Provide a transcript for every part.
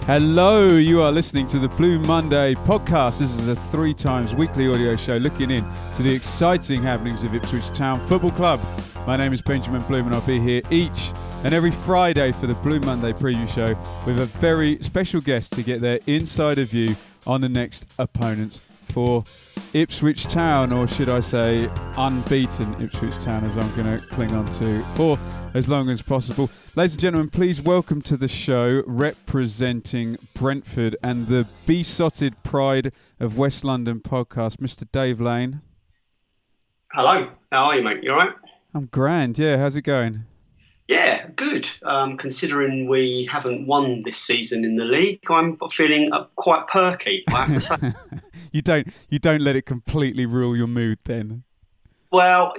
Hello, you are listening to the Blue Monday podcast. This is a 3 times weekly audio show looking in to the exciting happenings of Ipswich Town Football Club. My name is Benjamin Bloom and I'll be here each and every Friday for the Blue Monday preview show with a very special guest to get their insider view on the next opponents for Ipswich Town, or should I say unbeaten Ipswich Town, as I'm going to cling on to for as long as possible. Ladies and gentlemen, please welcome to the show, representing Brentford and the Beesotted Pride of West London podcast, Mr. Dave Lane. Hello, how are you, mate? You all right? I'm grand, yeah. How's it going? Yeah, good. Considering we haven't won this season in the league, I'm feeling quite perky, I have to say. You don't let it completely rule your mood then? Well,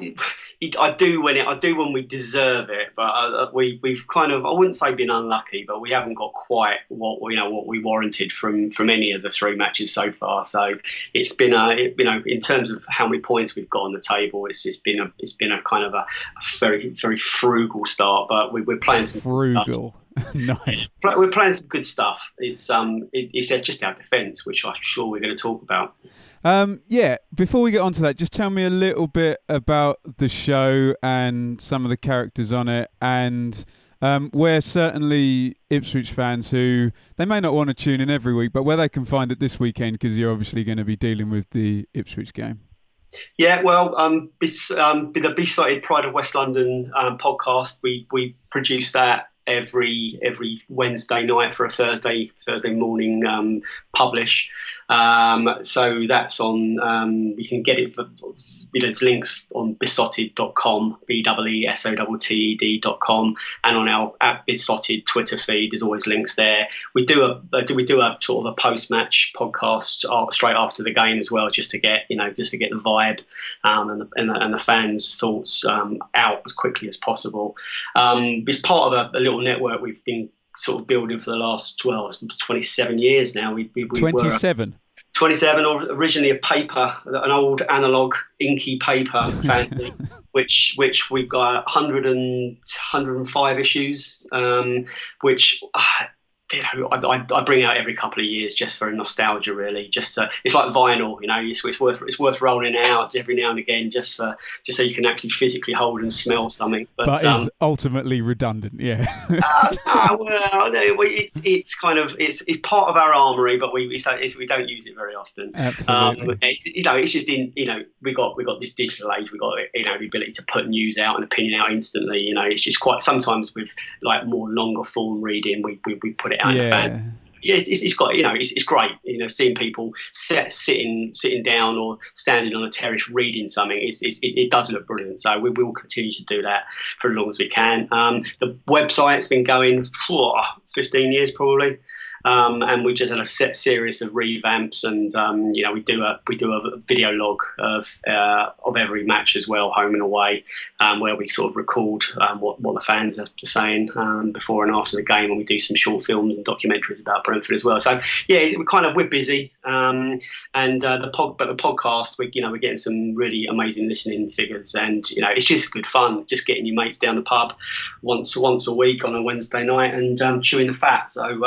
I do when we deserve it, but we've kind of, I wouldn't say been unlucky, but we haven't got quite what we warranted from any of the 3 matches so far. So it's been in terms of how many points we've got on the table, it's been a kind of a very, very frugal start, but we're playing some frugal. Good stuff. Nice. We're playing some good stuff. It's just our defence, which I'm sure we're going to talk about. Yeah, before we get on to that, just tell me a little bit about the show and some of the characters on it, and where certainly Ipswich fans who, they may not want to tune in every week, but where they can find it this weekend, because you're obviously going to be dealing with the Ipswich game. Yeah, well, the Beesotted Pride of West London podcast, we produce that every Wednesday night for a Thursday morning publish. So that's on. You can get it for. There's links on beesotted.com, beesotted.com, and on our Beesotted Twitter feed. There's always links there. We do a sort of a post-match podcast straight after the game as well, just to get the vibe and the fans' thoughts out as quickly as possible. It's part of a little network we've been sort of building for the last 27 years now. We 27. 27, or originally a paper, an old analog inky paper, fancy, which we've got 105 issues, which I bring out every couple of years just for nostalgia, really. It's like vinyl, it's worth rolling out every now and again, just so you can actually physically hold and smell something. But it's ultimately redundant, yeah. It's kind of it's part of our armoury, but we don't use it very often. Absolutely. It's just we got this digital age. We got the ability to put news out and opinion out instantly. It's just quite, sometimes with like more longer form reading, we put it out in the fan. Yeah, it's got it's great. Seeing people sitting down or standing on a terrace reading something. It does look brilliant. So we will continue to do that for as long as we can. The website's been going for 15 years probably. And we just had a set series of revamps, and we do a video log of every match as well, home and away, where we sort of record what the fans are saying before and after the game, and we do some short films and documentaries about Brentford as well. So yeah, we're busy, the podcast, we're getting some really amazing listening figures, and it's just good fun, just getting your mates down the pub once a week on a Wednesday night and chewing the fat. So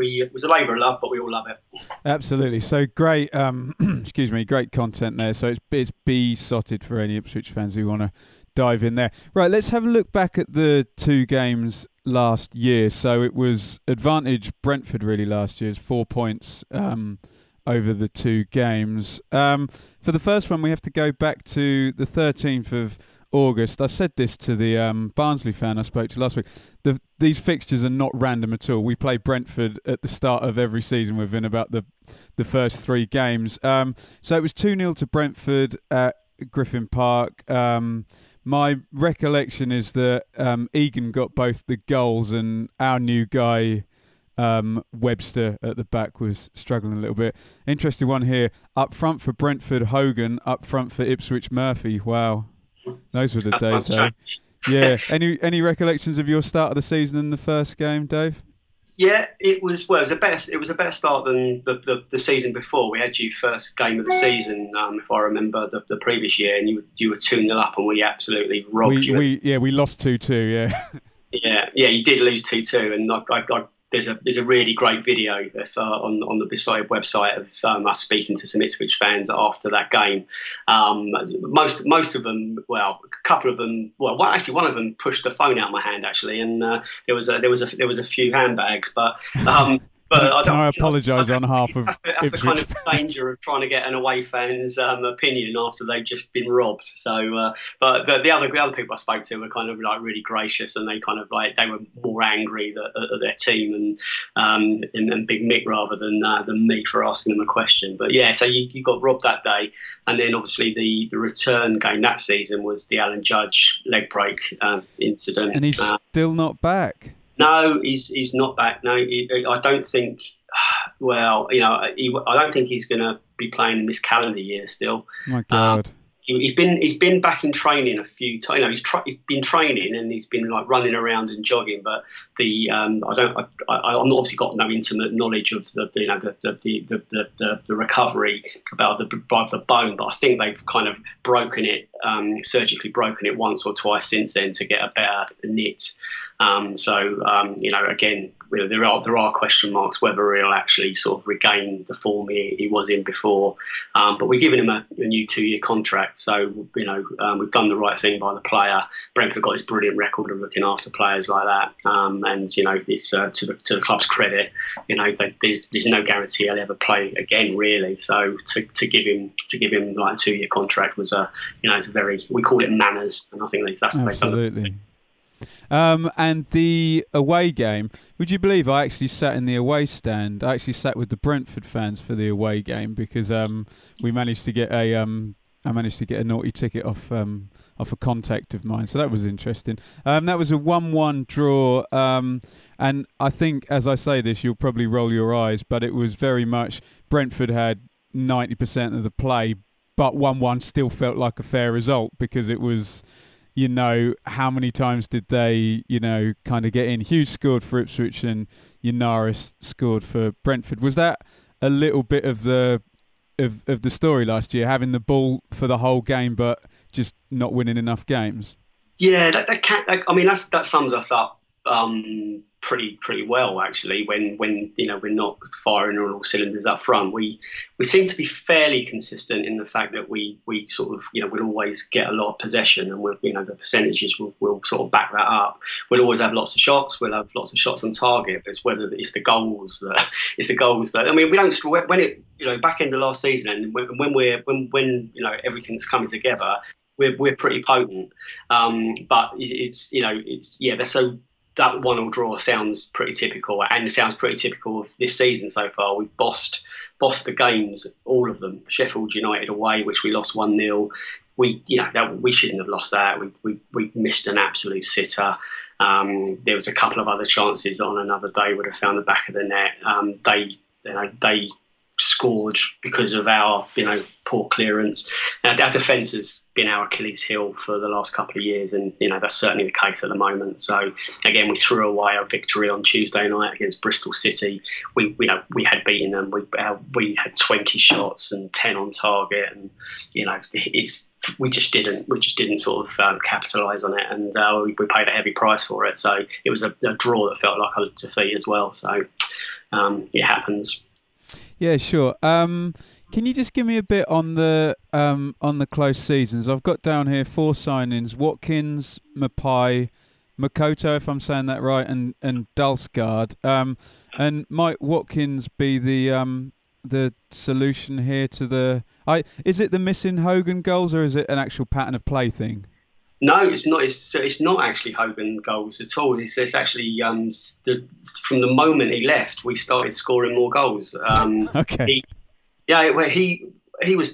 it was a labour of love, but we all love it. Absolutely. So great, great content there. So it's Beesotted for any Ipswich fans who want to dive in there. Right, let's have a look back at the 2 games last year. So it was advantage Brentford really last year, 4 points over the 2 games. For the first one, we have to go back to the 13th of August. I said this to the Barnsley fan I spoke to last week. These fixtures are not random at all. We play Brentford at the start of every season within about the first 3 games. So it was 2-0 to Brentford at Griffin Park. My recollection is that Egan got both the goals, and our new guy Webster at the back was struggling a little bit. Interesting one here. Up front for Brentford, Hogan. Up front for Ipswich, Murphy. Wow. Those were the days, though. Yeah. Any recollections of your start of the season in the first game, Dave? Yeah, it was a better start than the season before. We had you first game of the season, if I remember the previous year, and you were 2-0 up, and we absolutely robbed you. We lost 2-2. Yeah. Yeah, you did lose 2-2, and I there's a really great video on the Beesotted website of us speaking to some Ipswich fans after that game. Most of them, well, a couple of them, actually one of them pushed the phone out of my hand actually, and there was a few handbags, but. Can I apologise on behalf of that's the kind of danger of trying to get an away fan's opinion after they've just been robbed. So, but the other people I spoke to were kind of like really gracious, and they kind of like they were more angry at their team and Big Mick rather than me for asking them a question. But yeah, so you got robbed that day, and then obviously the return game that season was the Alan Judge leg break incident, and he's still not back. No, he's not back. No, I don't think. Well, I don't think he's going to be playing in this calendar year still. My God. He's been back in training a few times. He's been training and he's been like running around and jogging. But I'm obviously got no intimate knowledge of the recovery about the bone. But I think they've kind of broken it, surgically broken it once or twice since then to get a better knit. Again, there are question marks whether he'll actually sort of regain the form he was in before. But we're giving him a new 2-year contract, so we've done the right thing by the player. Brentford got this brilliant record of looking after players like that, and it's to the club's credit. There's no guarantee he'll ever play again, really. So to give him like a 2-year contract was it's very, we call it manners, and I think that's absolutely. And the away game, would you believe I actually sat in the away stand? I actually sat with the Brentford fans for the away game because we managed to get I managed to get a naughty ticket off a contact of mine, so that was interesting. That was a 1-1 draw, and I think as I say this, you'll probably roll your eyes, but it was very much Brentford had 90% of the play, but 1-1 still felt like a fair result because it was. How many times did they, kind of get in? Hughes scored for Ipswich and Yanaris scored for Brentford. Was that a little bit of the story last year, having the ball for the whole game but just not winning enough games? Yeah, that sums us up pretty well actually. When we're not firing on all cylinders up front, we seem to be fairly consistent in the fact that we sort of we'll always get a lot of possession, and the percentages will sort of back that up. We'll always have lots of shots. We'll have lots of shots on target. It's whether it's the goals that I mean, we don't when it back end of last season and when everything's coming together. We're pretty potent, but it's so. That 1-1 draw sounds pretty typical, and it sounds pretty typical of this season so far. We've bossed the games, all of them. Sheffield United away, which we lost 1-0. We shouldn't have lost that. We missed an absolute sitter. There was a couple of other chances that on another day would have found the back of the net. They scored because of our poor clearance. Our defence has been our Achilles heel for the last couple of years, and that's certainly the case at the moment. So again, we threw away our victory on Tuesday night against Bristol City. We had beaten them. We had 20 shots and 10 on target, and we just didn't sort of capitalise on it, and we paid a heavy price for it. So it was a draw that felt like a defeat as well. So it happens. Yeah, sure. Can you just give me a bit on the close seasons? I've got down here 4 signings: Watkins, Mapai, Makoto, if I'm saying that right, and Dalsgaard. And might Watkins be the solution here to the? Is it the missing Hogan goals, or is it an actual pattern of play thing? No, it's not. It's not actually Hogan goals at all. It's actually from the moment he left, we started scoring more goals. Okay. He was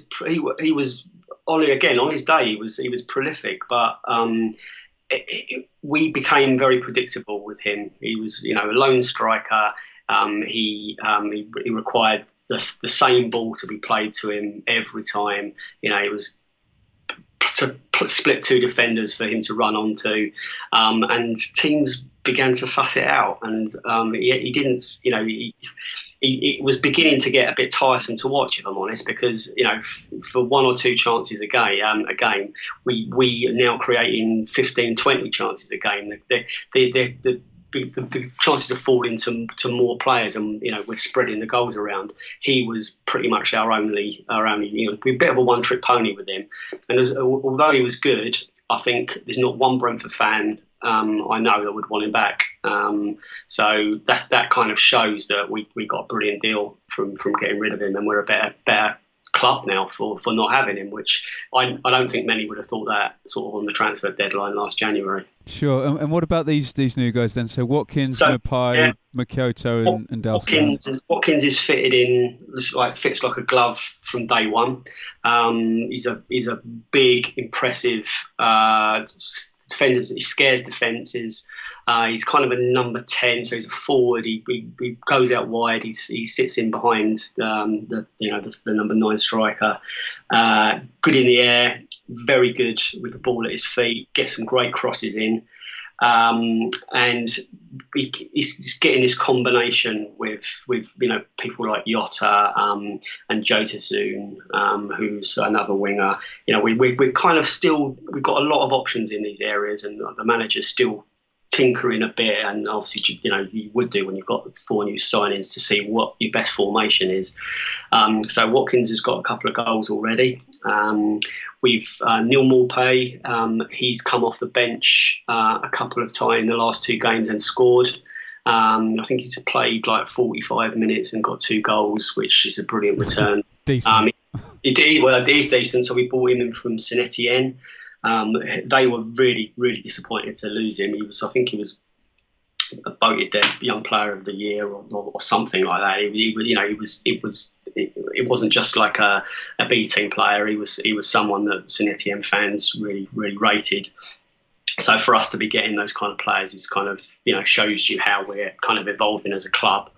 on his day. He was prolific, but we became very predictable with him. He was a lone striker. He required the same ball to be played to him every time. It was to split 2 defenders for him to run onto, and teams began to suss it out. And he didn't. It was beginning to get a bit tiresome to watch, if I'm honest, because for 1 or 2 chances a game, we are now creating 15, 20 chances a game. the chances of falling to more players, and we're spreading the goals around. He was pretty much our only we're a bit of a one-trick pony with him. And although he was good, I think there's not one Brentford fan I know that would want him back. So that kind of shows that we got a brilliant deal from getting rid of him, and we're a better club now for not having him, which I don't think many would have thought that sort of on the transfer deadline last January. Sure. And what about these new guys then? So Watkins, Mapai, Makoto and Dalsgaard. Watkins is fitted in, fits like a glove from day one. He's a big, impressive defender. He scares defences. He's kind of a number 10, so he's a forward. He goes out wide. He sits in behind the number 9 striker. Good in the air, very good with the ball at his feet. Gets some great crosses in, and he's getting this combination with people like Jota and Jota Soon, who's another winger. We're kind of we've got a lot of options in these areas, and the manager's still tinkering a bit, and obviously you would do when you've got 4 new signings to see what your best formation is. So Watkins has got a couple of goals already. We've Neil Maupay, he's come off the bench a couple of times in the last 2 games and scored. I think he's played like 45 minutes and got 2 goals, which is a brilliant return. Decent. It is decent. So we bought him in from Saint Etienne. They were really, really disappointed to lose him. I think he was voted their young player of the year or something like that. It wasn't just like a B team player. He was someone that Saint Etienne fans really, really rated. So for us to be getting those kind of players is kind of shows you how we're kind of evolving as a club.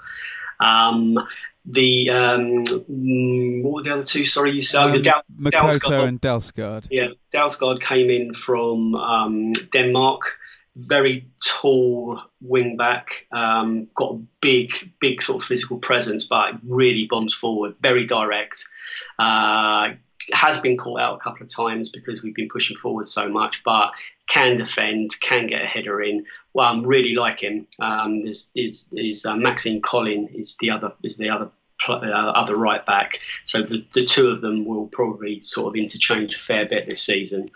What were the other 2? Sorry, you said Makoto and Dalsgaard. Yeah, Dalsgaard came in from Denmark. Very tall wing back. Got a big sort of physical presence, but really bombs forward. Very direct. Has been caught out a couple of times because we've been pushing forward so much, but can defend, can get a header in. Well, really like him. There's Maxime Collin is the other right back, so the 2 of them will probably sort of interchange a fair bit this season.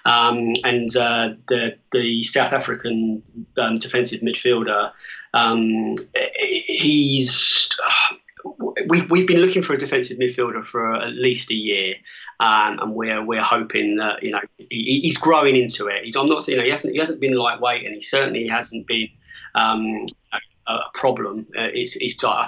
And the South African defensive midfielder, we've been looking for a defensive midfielder for at least a year. And we're hoping that he's growing into it. I'm not he hasn't been lightweight, and he certainly hasn't been a problem. I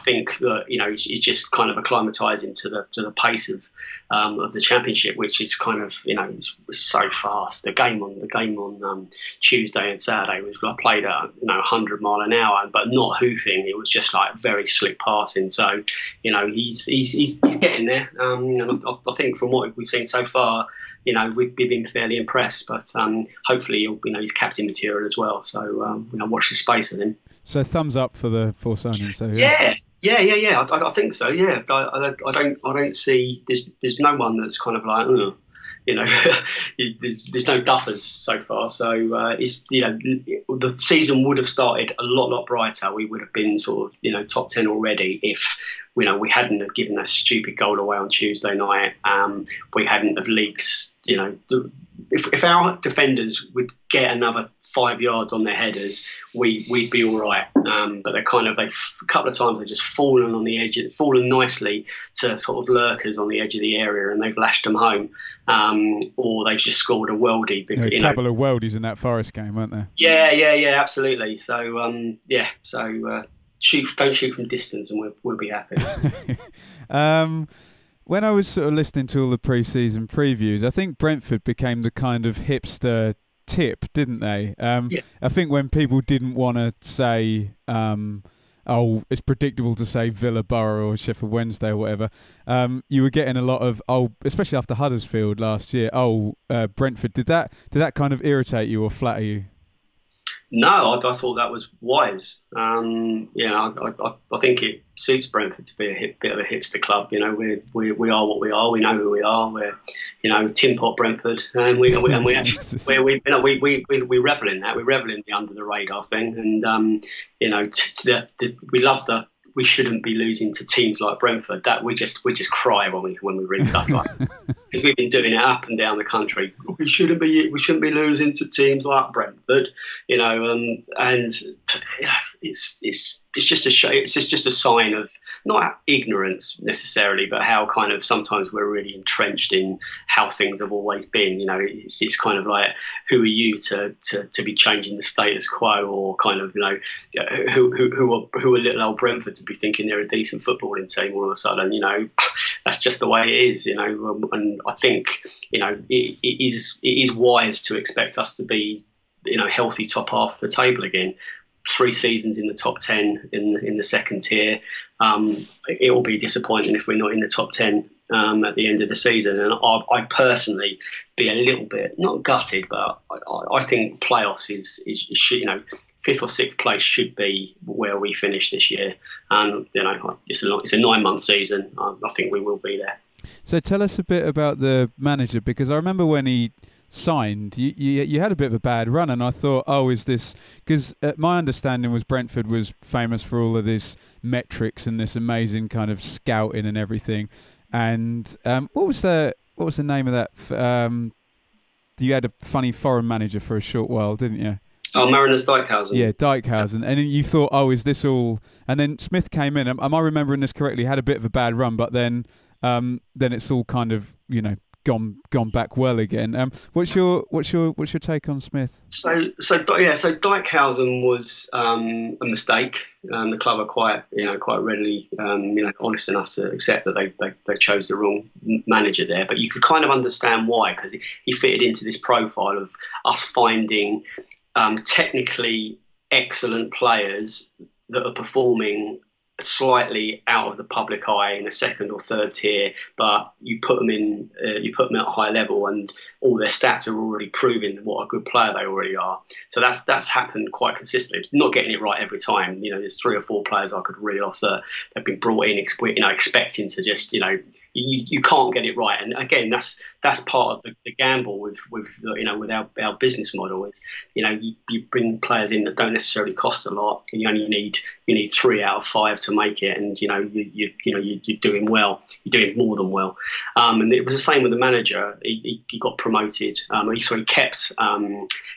think that he's just kind of acclimatising to the pace of the championship, which is kind of it's so fast. The game on Tuesday and Saturday was played at 100 mile an hour, but not hoofing. It was just like very slick passing. So he's getting there, and I think from what we've seen so far, we've been fairly impressed. But hopefully he's captain material as well. So watch the space with him. So thumbs up for the 4 signings. So yeah. I think so. Yeah, I don't see there's no one that's kind of like there's no duffers so far. So the season would have started a lot brighter. We would have been sort of top 10 already if we hadn't have given that stupid goal away on Tuesday night. We hadn't have leaked. If our defenders would get another 5 yards on their headers, we'd be all right. But they've a couple of times they've just fallen nicely to sort of lurkers on the edge of the area, and they've lashed them home, or they've just scored a worldie. A couple of worldies in that Forest game, weren't there? Yeah, absolutely. So don't shoot from distance, and we'll be happy. When I was sort of listening to all the pre-season previews, I think Brentford became the kind of hipster tip, didn't they? Yeah. I think when people didn't want to say, it's predictable to say Villa, Borough or Sheffield Wednesday or whatever, you were getting a lot of, especially after Huddersfield last year, Brentford. Did that kind of irritate you or flatter you? No, I thought that was wise. I think it suits Brentford to be a bit of a hipster club. We are what we are. We know who we are. tin pot Brentford, and we actually we revel in that. We revel in the under the radar thing, and we love the. We shouldn't be losing to teams like Brentford. That we just cry when we read stuff like because we've been doing it up and down the country. We shouldn't be losing to teams like Brentford, and it's just a show. It's just a sign of not ignorance necessarily, but how kind of sometimes we're really entrenched in how things have always been. It's kind of like, who are you to be changing the status quo, or kind of who are little old Brentford to be thinking they're a decent footballing team all of a sudden. That's just the way it is. And I think it is wise to expect us to be healthy top half of the table again. 3 seasons in the top 10 in the second tier. It will be disappointing if we're not in the top 10 at the end of the season. And I personally be a little bit, not gutted, but I think playoffs is 5th or 6th place should be where we finish this year. And it's a 9-month season. I think we will be there. So tell us a bit about the manager, because I remember when he signed, you had a bit of a bad run, and I thought, is this because my understanding was Brentford was famous for all of this metrics and this amazing kind of scouting and everything. And what was the name of that? You had a funny foreign manager for a short while, didn't you? Oh, Marinus Dijkhuizen. Yeah, Dijkhuizen. And you thought, is this all? And then Smith came in. Am I remembering this correctly? Had a bit of a bad run, but then it's all kind of gone back well again. What's your take on Smith? So Dijkhuizen was a mistake. The club are quite readily honest enough to accept that they chose the wrong manager there. But you could kind of understand why, because he fitted into this profile of us finding technically excellent players that are performing slightly out of the public eye in a second or third tier, but you put them at a high level, and all their stats are already proving what a good player they already are. So that's happened quite consistently. Not getting it right every time. There's 3 or 4 players I could reel off that have been brought in, expecting to just you can't get it right. And again, that's part of the gamble with our business model. Is you bring players in that don't necessarily cost a lot, and you only need 3 out of 5 to make it, and you're doing well. You're doing more than well. And it was the same with the manager. He got promoted. He kept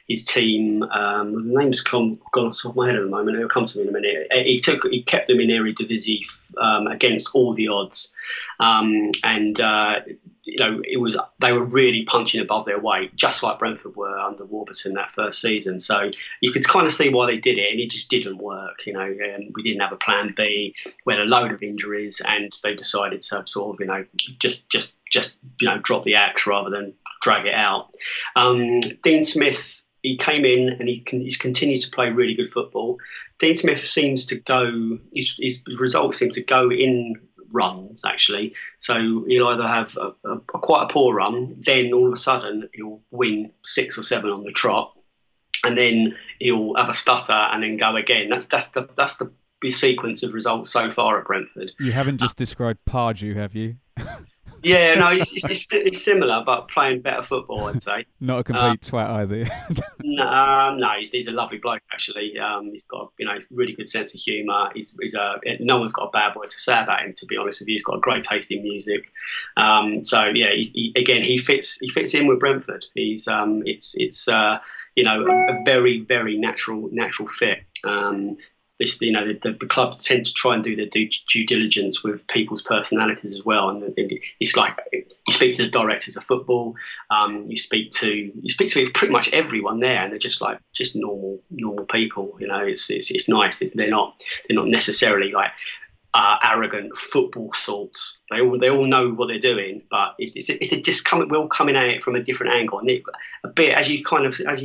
his team. The name's gone off the top of my head at the moment. It'll come to me in a minute. He kept them in Eredivisie against all the odds. They were really punching above their weight, just like Brentford were under Warburton that first season. So you could kind of see why they did it, and it just didn't work. We didn't have a plan B. We had a load of injuries, and they decided to sort of just drop the axe rather than drag it out. Dean Smith, he came in and he's continued to play really good football. Dean Smith seems to go. His results seem to go in runs, actually. So he'll either have quite a poor run, then all of a sudden he'll win 6 or 7 on the trot, and then he'll have a stutter and then go again. That's the sequence of results so far at Brentford. You haven't just described Pardew, have you? Yeah, no, it's similar, but playing better football, I'd say. Not a complete twat either. No, he's a lovely bloke, actually. He's got really good sense of humour. No one's got a bad word to say about him, to be honest with you. He's got a great taste in music. He fits in with Brentford. It's a very, very natural fit. The club tend to try and do their due diligence with people's personalities as well, and it's like you speak to the directors of football, you speak to pretty much everyone there, and they're just normal people. It's nice. They're not necessarily like arrogant football sorts. They all know what they're doing, but we're all coming at it from a different angle, and a bit as you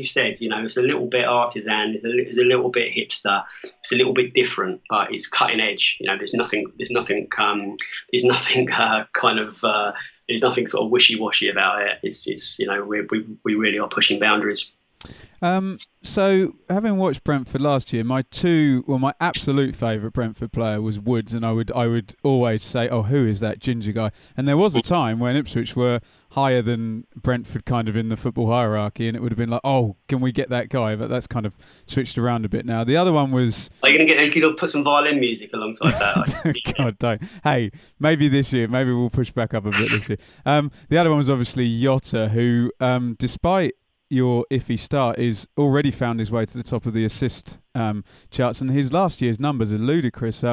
said, it's a little bit artisan, it's a little bit hipster, it's a little bit different, but it's cutting edge. There's nothing sort of wishy-washy about it. We really are pushing boundaries. So having watched Brentford last year, my absolute favourite Brentford player was Woods, and I would always say, "Oh, who is that ginger guy?" And there was a time when Ipswich were higher than Brentford, kind of in the football hierarchy, and it would have been like, "Oh, can we get that guy?" But that's kind of switched around a bit now. The other one was. Are you gonna put some violin music alongside that? God, don't. Hey, maybe this year, maybe we'll push back up a bit this year. The other one was obviously Jota, who, despite your iffy start, is already found his way to the top of the assist charts, and his last year's numbers are ludicrous.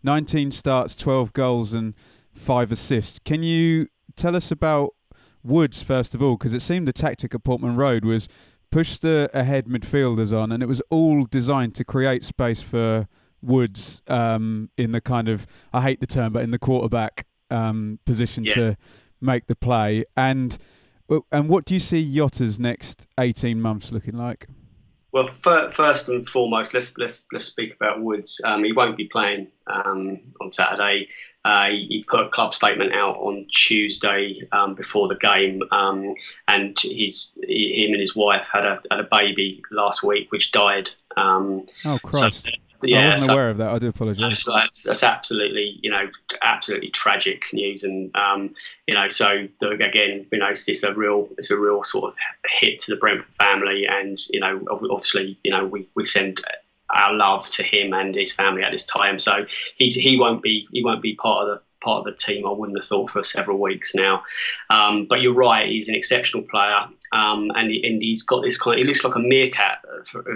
19 starts, 12 goals, and 5 assists. Can you tell us about Woods first of all? Because it seemed the tactic at Portman Road was push the ahead midfielders on, and it was all designed to create space for Woods in the kind of, I hate the term, but in the quarterback position to make the play. And what do you see Yotta's next 18 months looking like? Well, first and foremost, let's speak about Woods. He won't be playing on Saturday. He put a club statement out on Tuesday before the game, and him and his wife had a baby last week, which died. Oh Christ! So, I wasn't aware of that. I do apologise. That's absolutely, absolutely tragic news, and so again, it's a real sort of hit to the Brentford family, and obviously, we send our love to him and his family at this time. So he won't be part of the team, I wouldn't have thought, for several weeks now. But you're right, he's an exceptional player, and he's got this kind. He looks like a meerkat,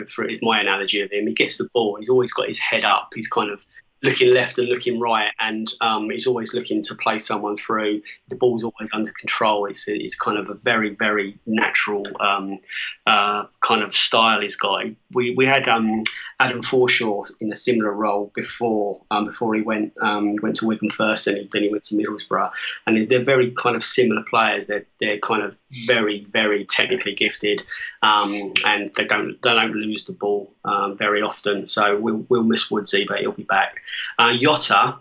for my analogy of him. He gets the ball, he's always got his head up. He's kind of looking left and looking right, and he's always looking to play someone through. The ball's always under control. It's kind of a very, very natural kind of style he's got. We had Adam Forshaw in a similar role before he went to Wigan first, and then he went to Middlesbrough. And they're very kind of similar players. They're kind of very, very technically gifted, and they don't lose the ball very often. So we'll miss Woodsy, but he'll be back. Jota,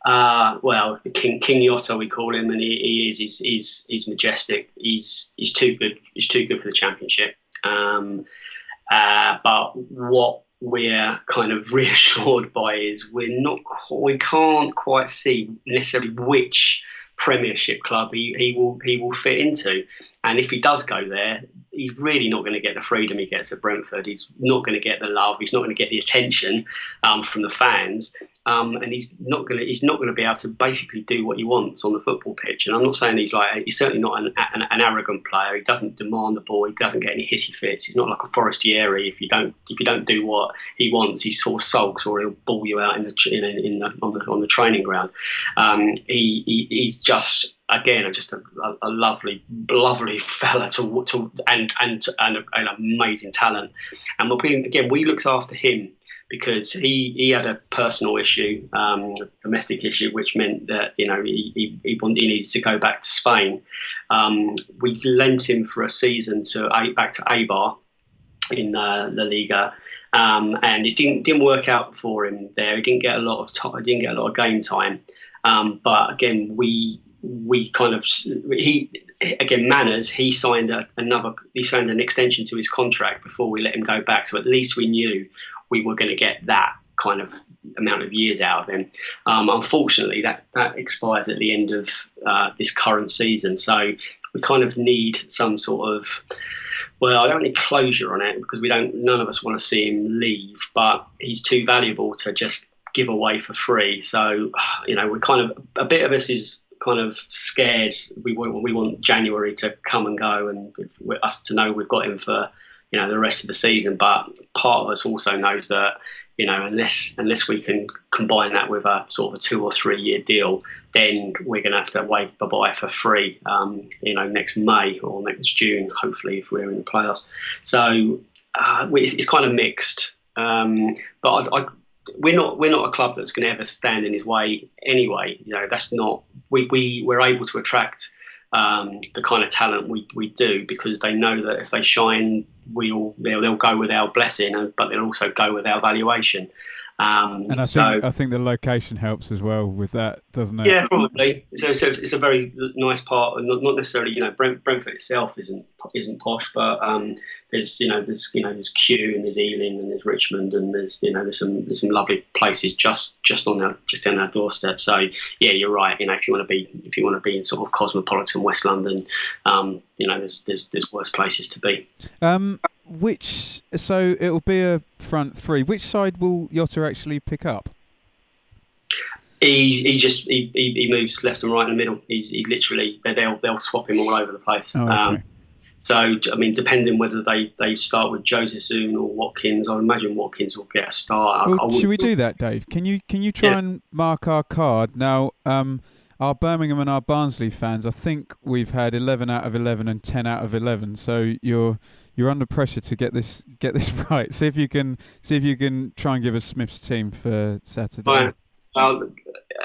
well, King Jota we call him, and he's majestic. He's too good. He's too good for the Championship. But what we're kind of reassured by is we can't quite see necessarily which Premiership club he will fit into, and if he does go there, he's really not going to get the freedom he gets at Brentford. He's not going to get the love. He's not going to get the attention from the fans, and he's not going to be able to basically do what he wants on the football pitch. And I'm not saying he's certainly not an arrogant player. He doesn't demand the ball. He doesn't get any hissy fits. He's not like a Forestieri. If you don't do what he wants, he sort of sulks, or he'll ball you out on the training ground. He's just. Again, just a lovely fella and an amazing talent. And we looked after him because he had a personal issue, domestic issue, which meant that he needed to go back to Spain. We lent him for a season back to Eibar in La Liga. And it didn't work out for him there. He didn't get a lot of time. He didn't get a lot of game time. But again, Manners, he signed an extension to his contract before we let him go back, so at least we knew we were going to get that kind of amount of years out of him. Unfortunately, that expires at the end of this current season, so we kind of need some sort of, well, I don't need closure on it, because none of us want to see him leave, but he's too valuable to just give away for free. So we're kind of, a bit of us is kind of scared. We want January to come and go, and us to know we've got him for the rest of the season. But part of us also knows that unless we can combine that with a sort of a 2 or 3 year deal, then we're going to have to wave bye for free. Next May or next June, hopefully, if we're in the playoffs. So it's kind of mixed. But we're not a club that's going to ever stand in his way anyway. That's not. We're able to attract the kind of talent we do, because they know that if they shine, they'll go with our blessing, but they'll also go with our valuation. And I think the location helps as well with that, doesn't it? Yeah, probably. So it's a very nice part. Not necessarily, Brentford itself isn't posh, but there's Kew and there's Ealing and there's Richmond and there's some lovely places just on our doorstep. So yeah, you're right. If you want to be in sort of cosmopolitan West London, there's worse places to be. So it'll be a front three. Which side will Jota actually pick up? He moves left and right in the middle. He's literally they'll swap him all over the place. Oh, okay. So I mean, depending whether they start with Joseph Zoon or Watkins, I imagine Watkins will get a start. Well, should we do that, Dave? Can you try and mark our card now? Our Birmingham and our Barnsley fans, I think we've had 11 out of 11 and 10 out of 11. So you're under pressure to get this right. See if you can try and give us Smith's team for Saturday. Right. Well,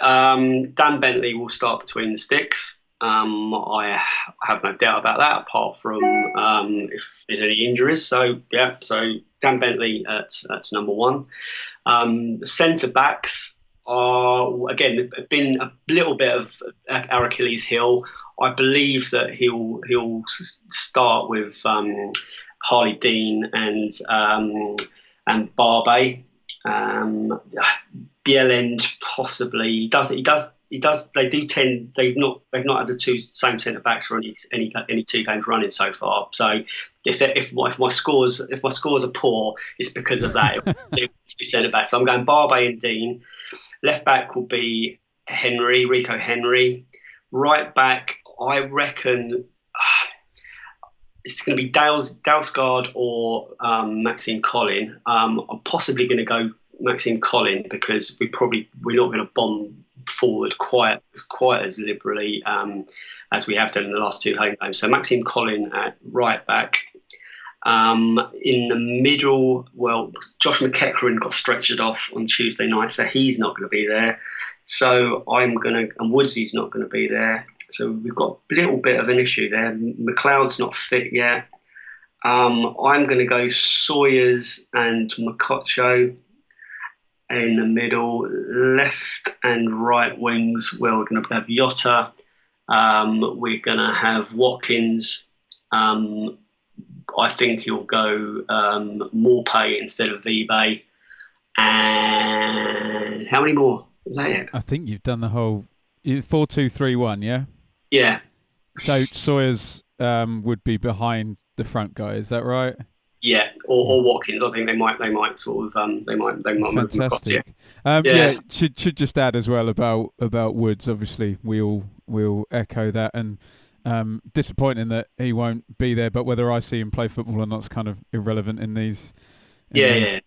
Dan Bentley will start between the sticks. I have no doubt about that, apart from if there's any injuries. So Dan Bentley at number one. The centre backs are again been a little bit of our Achilles heel. I believe that he'll start with Harley Dean and Barbe. Bjelland possibly he does. They do tend. They've not had the two same centre backs for any 2 games running so far. So if my scores are poor, it's because of that. two centre backs. So I'm going Barbe and Dean. Left back will be Rico Henry. Right back, I reckon it's going to be Dalsgaard or Maxime Collin. I'm possibly going to go Maxime Collin because we're not going to bomb forward quite as liberally as we have done in the last 2 home games. So Maxime Collin at right back. In the middle, well, Josh McEachran got stretchered off on Tuesday night, so he's not going to be there. So and Woodsy's not going to be there. So we've got a little bit of an issue there. McLeod's not fit yet. I'm going to go Sawyers and Makocho in the middle. Left and right wings, well, we're going to have Jota. We're going to have Watkins. I think he'll go Morpay instead of Vibe. And how many more? Is that it? I think you've done the whole 4-2-3-1, yeah? Yeah. So Sawyers would be behind the front guy, is that right? Yeah, or Watkins. I think they might sort of they might move them across. Yeah. Should just add as well about Woods. Obviously, we'll echo that, and disappointing that he won't be there. But whether I see him play football or not is kind of irrelevant in these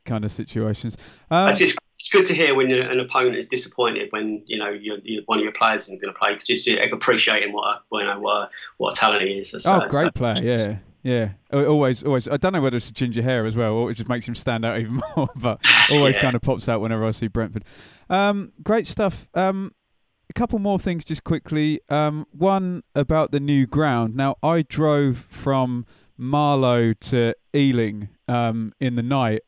kind of situations. It's good to hear when an opponent is disappointed when one of your players isn't going to play. Just appreciating what a talent he is. Great player, yeah. Always. I don't know whether it's ginger hair as well, or it just makes him stand out even more. But always kind of pops out whenever I see Brentford. Great stuff. A couple more things just quickly. One about the new ground. Now, I drove from Marlow to Ealing in the night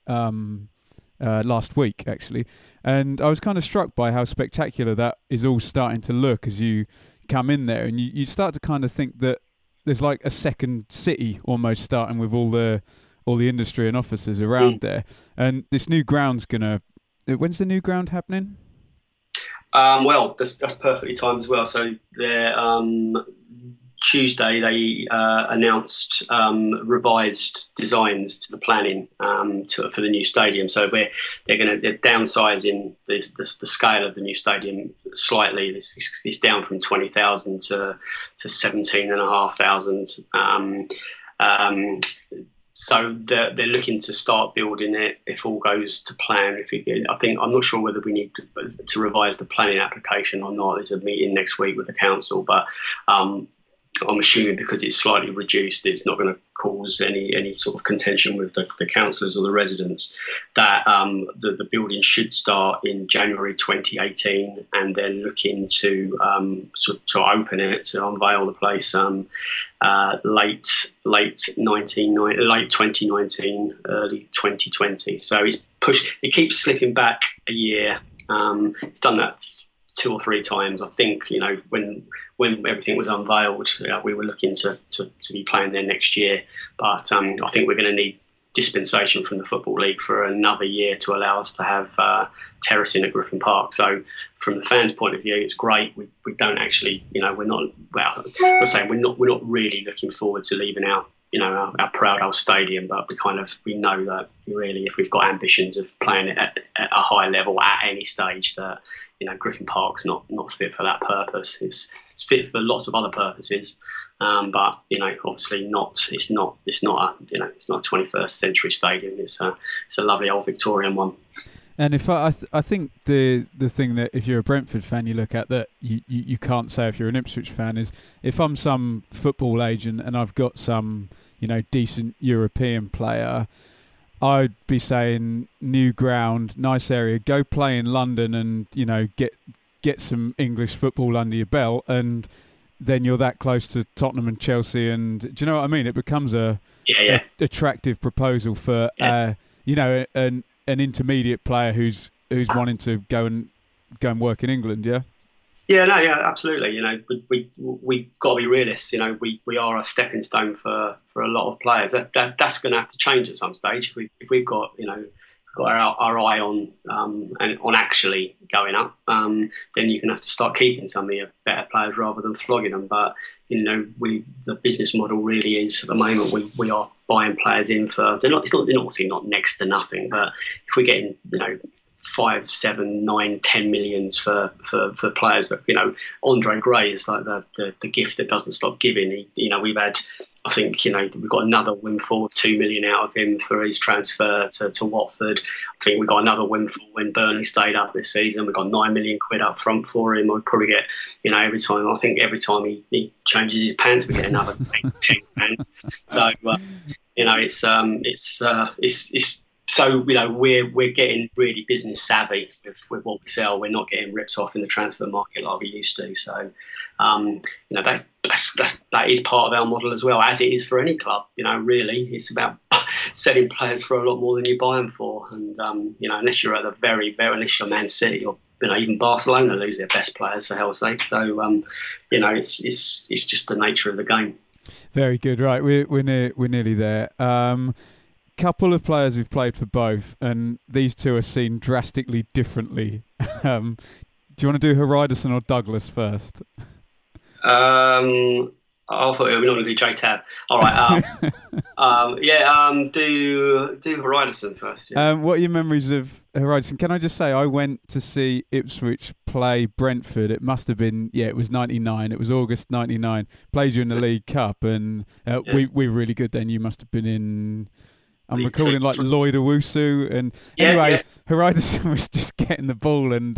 last week, actually. And I was kind of struck by how spectacular that is all starting to look as you come in there. And you start to kind of think that there's like a second city almost, starting with all the industry and offices around there. And this new ground's when's the new ground happening? Well, that's perfectly timed as well. So Tuesday they announced revised designs to the planning for the new stadium. So they're downsizing the scale of the new stadium slightly. It's down from 20,000 to 17,500. So they're looking to start building it if all goes to plan. I'm not sure whether we need to revise the planning application or not. There's a meeting next week with the council, but I'm assuming because it's slightly reduced, it's not going to cause any sort of contention with the councillors or the residents, that the building should start in January 2018, and then looking to open it, to unveil the place late 2019, early 2020. So it keeps slipping back a year. It's done that 2 or 3 times. I think, when everything was unveiled, we were looking to be playing there next year. But I think we're going to need dispensation from the Football League for another year to allow us to have terracing at Griffin Park. So from the fans' point of view, it's great. We don't actually, we're not really looking forward to leaving our proud old stadium, but we know that really, if we've got ambitions of playing it at a high level at any stage, that Griffin Park's not fit for that purpose. It's fit for lots of other purposes, but obviously not. It's not a 21st century stadium. It's a lovely old Victorian one. And if I think the thing that if you're a Brentford fan you look at that you can't say if you're an Ipswich fan is, if I'm some football agent and I've got some decent European player, I'd be saying new ground, nice area, go play in London and get some English football under your belt, and then you're that close to Tottenham and Chelsea, and do you know what I mean? It becomes a attractive proposal for an intermediate player who's wanting to go and work in England. Absolutely. We've got to be realists. We are a stepping stone for a lot of players. That's going to have to change at some stage. If we've got our eye on actually going up, then you're going to have to start keeping some of your better players rather than flogging them. But the business model really is, at the moment, we are buying players in for, they're obviously not next to nothing, but if we're getting 5, 7, 9, 10 millions for players that, Andre Gray is like the gift that doesn't stop giving. We've had, I think, we've got another windfall of 2 million out of him for his transfer to Watford. I think we got another windfall when Burnley stayed up this season. We got 9 million quid up front for him. I'd probably get, every time he changes his pants, we get another 2 grand. So, it's so we're getting really business savvy with what we sell. We're not getting ripped off in the transfer market like we used to. So that is part of our model as well, as it is for any club. Really, it's about selling players for a lot more than you buy them for. And unless you're at the very unless you're Man City or even Barcelona lose their best players, for hell's sake. So it's just the nature of the game. Very good. Right, we're nearly there. Couple of players who've played for both, and these two are seen drastically differently. Do you want to do Hariderson or Douglas first? I thought we were not going to do J-Tab. All right. Do Hariderson first. Yeah. What are your memories of Hariderson? Can I just say, I went to see Ipswich play Brentford. It must have been, it was 99. It was August 99. Played you in the League Cup, and we were really good then. You must have been in... I'm recalling like Lloyd Owusu, and Hariderson was just getting the ball and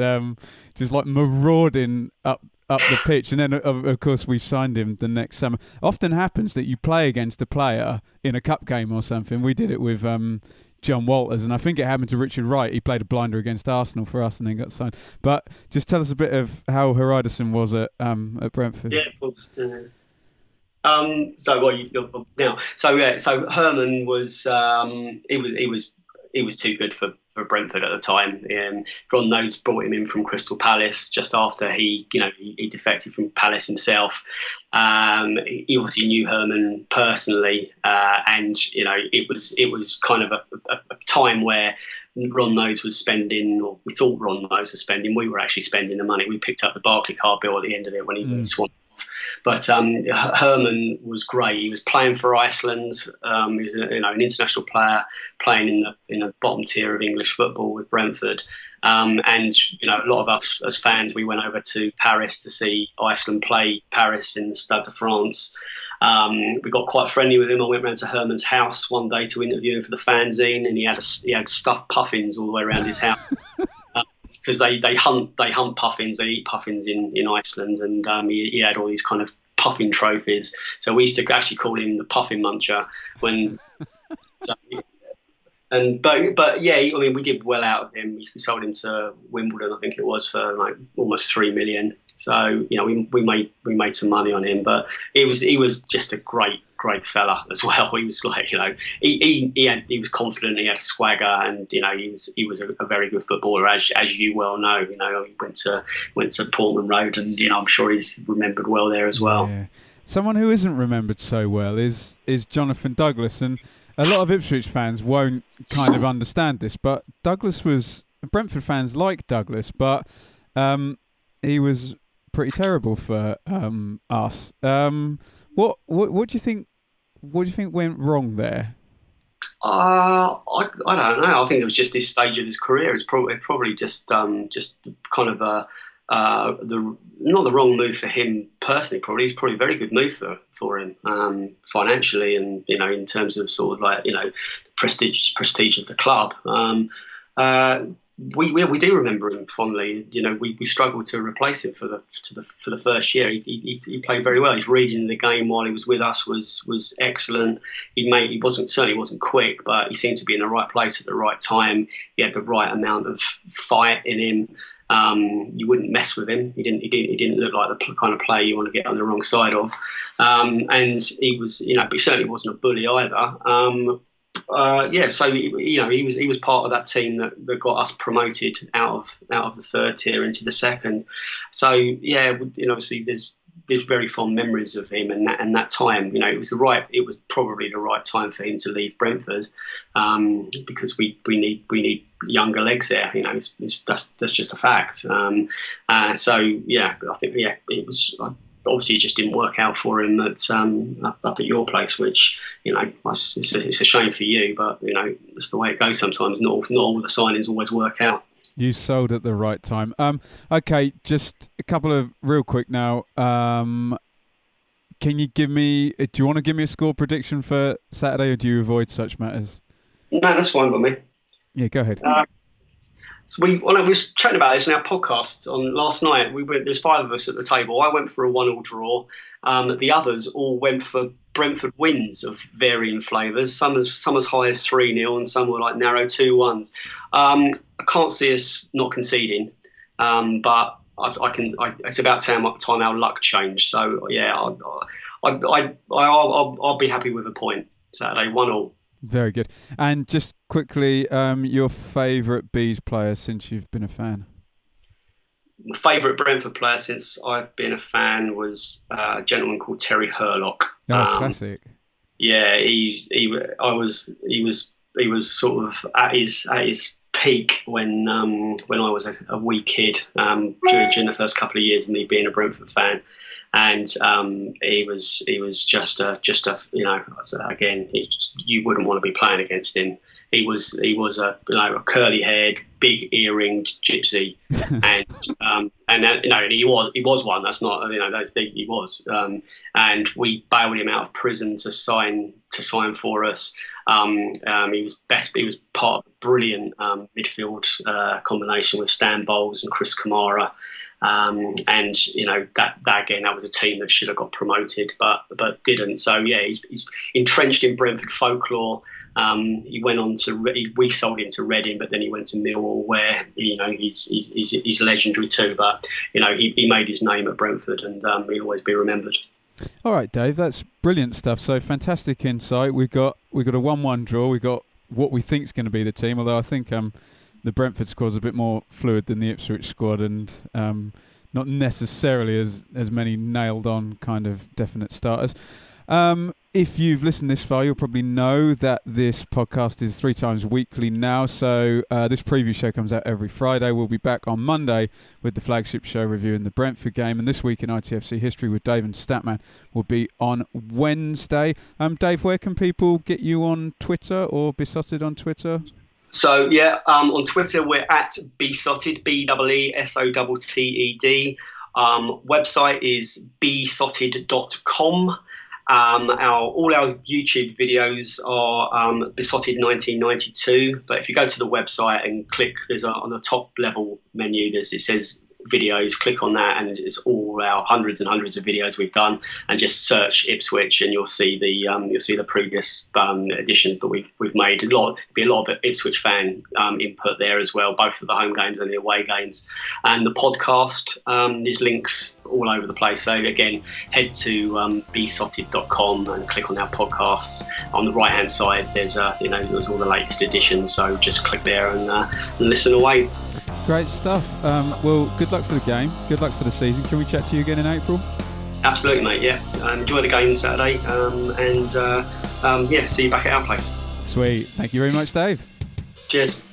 just like marauding up the pitch, and then of course we signed him the next summer. Often happens that you play against a player in a cup game or something. We did it with John Walters, and I think it happened to Richard Wright. He played a blinder against Arsenal for us and then got signed. But just tell us a bit of how Hariderson was at Brentford. Yeah, of course. So Herman was he was too good for Brentford at the time. Ron Nodes brought him in from Crystal Palace just after he defected from Palace himself. He obviously knew Herman personally, and it was kind of a time where Ron Nodes was spending, or we thought Ron Nodes was spending. We were actually spending the money. We picked up the Barclaycard bill at the end of it when he swung. But Herman was great. He was playing for Iceland. He was an international player playing in the bottom tier of English football with Brentford. And a lot of us as fans, we went over to Paris to see Iceland play Paris in the Stade de France. We got quite friendly with him. I went round to Herman's house one day to interview him for the fanzine, and he had stuffed puffins all the way around his house. Because they hunt puffins, they eat puffins in Iceland, and he had all these kind of puffing trophies. So we used to actually call him the puffing muncher when. So, but yeah, I mean, we did well out of him. We sold him to Wimbledon, I think it was, for like almost 3 million. So we made some money on him. But he was just a great fella as well. He was like, he was confident. He had a swagger, and he was a very good footballer, as you well know. He went to Portman Road, and I'm sure he's remembered well there as well. Yeah. Someone who isn't remembered so well is Jonathan Douglas, and a lot of Ipswich fans won't kind of understand this, but Brentford fans like Douglas, but he was pretty terrible for us. What do you think? What do you think went wrong there? I don't know. I think it was just this stage of his career. It's probably just kind of not the wrong move for him personally. It's probably a very good move for him financially, and in terms of sort of like prestige of the club. We do remember him fondly. We struggled to replace him for the first year. He played very well. His reading the game while he was with us was excellent. He certainly wasn't quick, but he seemed to be in the right place at the right time. He had the right amount of fight in him. You wouldn't mess with him. He didn't look like the kind of player you want to get on the wrong side of. And he was, but he certainly wasn't a bully either. So he was part of that team that got us promoted out of the third tier into the second. So yeah, obviously there's very fond memories of him and that time. It was probably the right time for him to leave Brentford, because we need younger legs there. That's just a fact. So yeah, I think it was. Obviously, it just didn't work out for him up at your place, which it's a shame for you, but that's the way it goes sometimes. Not all the signings always work out. You sold at the right time. Okay, just a couple of real quick now. Can you give me? Do you want to give me a score prediction for Saturday, or do you avoid such matters? No, that's fine by me. Yeah, go ahead. So we were chatting about this in our podcast on last night. There's 5 of us at the table. I went for a 1-1 draw. The others all went for Brentford wins of varying flavours. Some as high as 3-0, and some were like narrow 2-1s. I can't see us not conceding, but I can. It's about time our luck changed. So yeah, I'll be happy with a point Saturday, 1-1. Very good. And just quickly, your favourite Bees player since you've been a fan? My favourite Brentford player since I've been a fan was a gentleman called Terry Hurlock. Classic. Yeah, he was sort of at his peak when I was a wee kid, during the first couple of years of me being a Brentford fan. And he was just a again, you wouldn't want to be playing against him. He was a curly haired, big earringed gypsy, and he was one. That's not he was. And we bailed him out of prison to sign for us. He was part of a brilliant midfield combination with Stan Bowles and Chris Kamara. And that again, that was a team that should have got promoted, but didn't. So yeah, he's entrenched in Brentford folklore. He went on we sold him to Reading, but then he went to Millwall, where he's legendary too. But he made his name at Brentford, and he'll always be remembered. All right, Dave, that's brilliant stuff. So fantastic insight. We've got a 1-1 draw. We got what we think is going to be the team, although I think the Brentford squad's a bit more fluid than the Ipswich squad, and not necessarily as many nailed on kind of definite starters. If you've listened this far, you'll probably know that this podcast is 3 times weekly now. So this preview show comes out every Friday. We'll be back on Monday with the flagship show reviewing the Brentford game. And this week in ITFC history with Dave and Statman will be on Wednesday. Dave, where can people get you on Twitter or Beesotted on Twitter? So yeah, on Twitter we're at Beesotted, BEESOTTED. Website is beesotted.com. All our YouTube videos are Beesotted 1992. But if you go to the website and click, on the top level menu, it says videos, click on that, and it's all our hundreds and hundreds of videos we've done, and just search Ipswich, and you'll see the previous editions that we've made. Be a lot of Ipswich fan input there as well, both for the home games and the away games. And the podcast, there's links all over the place. So again, head to beesotted.com and click on our podcasts. On the right hand side, there's all the latest editions. So just click there and listen away. Great stuff. Well, good luck for the game. Good luck for the season. Can we chat to you again in April? Absolutely, mate. Yeah. Enjoy the game Saturday, and see you back at our place. Sweet. Thank you very much, Dave. Cheers.